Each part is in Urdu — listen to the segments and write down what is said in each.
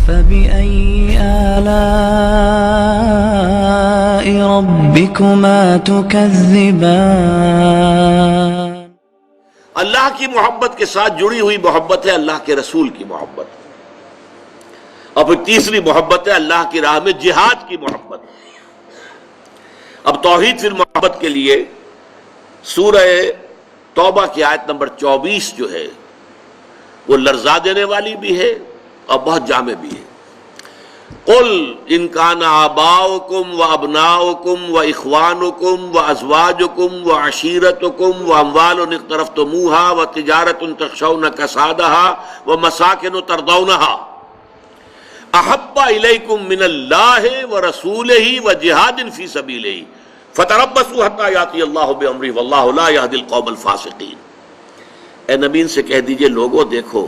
فبأي آلاء ربكما تكذبان۔ اللہ کی محبت کے ساتھ جڑی ہوئی محبت ہے اللہ کے رسول کی محبت، اور پھر تیسری محبت ہے اللہ کی راہ میں جہاد کی محبت۔ اب توحید فی المحبت کے لیے سورہ توبہ کی آیت نمبر 24 جو ہے وہ لرزا دینے والی بھی ہے اور بہت جامع بھی ہے۔ قل ان کان آباؤکم وابناؤکم واخوانکم وازواجکم وعشیرتکم واموال اقترفتموها وتجارۃ تخشون کسادها ومساکن ترضونها احب الیکم من اللہ ورسولہ وجہاد فی سبیلہ فتربصوا حتی یاتی اللہ بامرہ واللہ لا یہدی القوم الفاسقین۔ اے نبی ان سے کہہ دیجئے لوگوں دیکھو،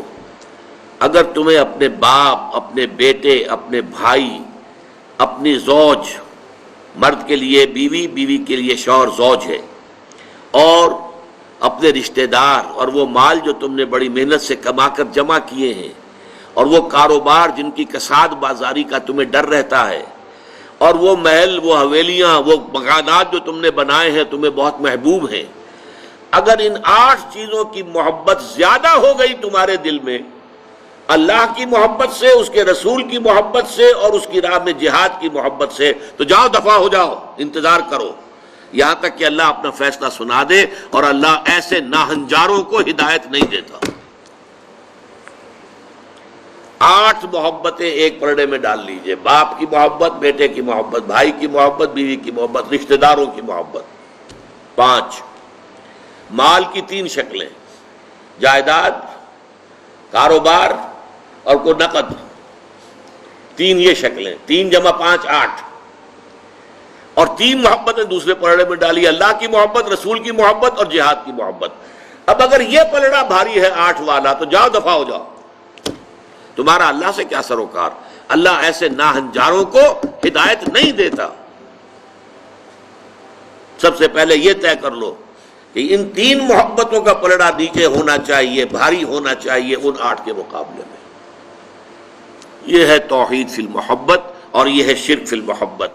اگر تمہیں اپنے باپ، اپنے بیٹے، اپنے بھائی، اپنی زوج، مرد کے لیے بیوی، بیوی کے لیے شوہر زوج ہے، اور اپنے رشتہ دار اور وہ مال جو تم نے بڑی محنت سے کما کر جمع کیے ہیں، اور وہ کاروبار جن کی کساد بازاری کا تمہیں ڈر رہتا ہے، اور وہ محل، وہ حویلیاں، وہ مکانات جو تم نے بنائے ہیں تمہیں بہت محبوب ہیں، اگر ان 8 چیزوں کی محبت زیادہ ہو گئی تمہارے دل میں اللہ کی محبت سے، اس کے رسول کی محبت سے اور اس کی راہ میں جہاد کی محبت سے، تو جاؤ دفع ہو جاؤ، انتظار کرو یہاں تک کہ اللہ اپنا فیصلہ سنا دے، اور اللہ ایسے ناہنجاروں کو ہدایت نہیں دیتا۔ 8 محبتیں ایک پرڑے میں ڈال لیجئے، باپ کی محبت، بیٹے کی محبت، بھائی کی محبت، بیوی کی محبت، رشتہ داروں کی محبت۔ 5 مال کی 3 شکلیں، جائیداد، کاروبار اور کوئی نقد، 3 یہ شکلیں، 3 جمع 5 8، اور 3 محبتیں دوسرے پلڑے میں ڈالی، اللہ کی محبت، رسول کی محبت اور جہاد کی محبت۔ اب اگر یہ پلڑا بھاری ہے 8 والا تو جاؤ دفع ہو جاؤ، تمہارا اللہ سے کیا سروکار؟ اللہ ایسے ناہنجاروں کو ہدایت نہیں دیتا۔ سب سے پہلے یہ طے کر لو کہ ان 3 محبتوں کا پلڑا نیچے ہونا چاہیے، بھاری ہونا چاہیے ان 8 کے مقابلے میں۔ یہ ہے توحید فی المحبت اور یہ ہے شرک فی المحبت۔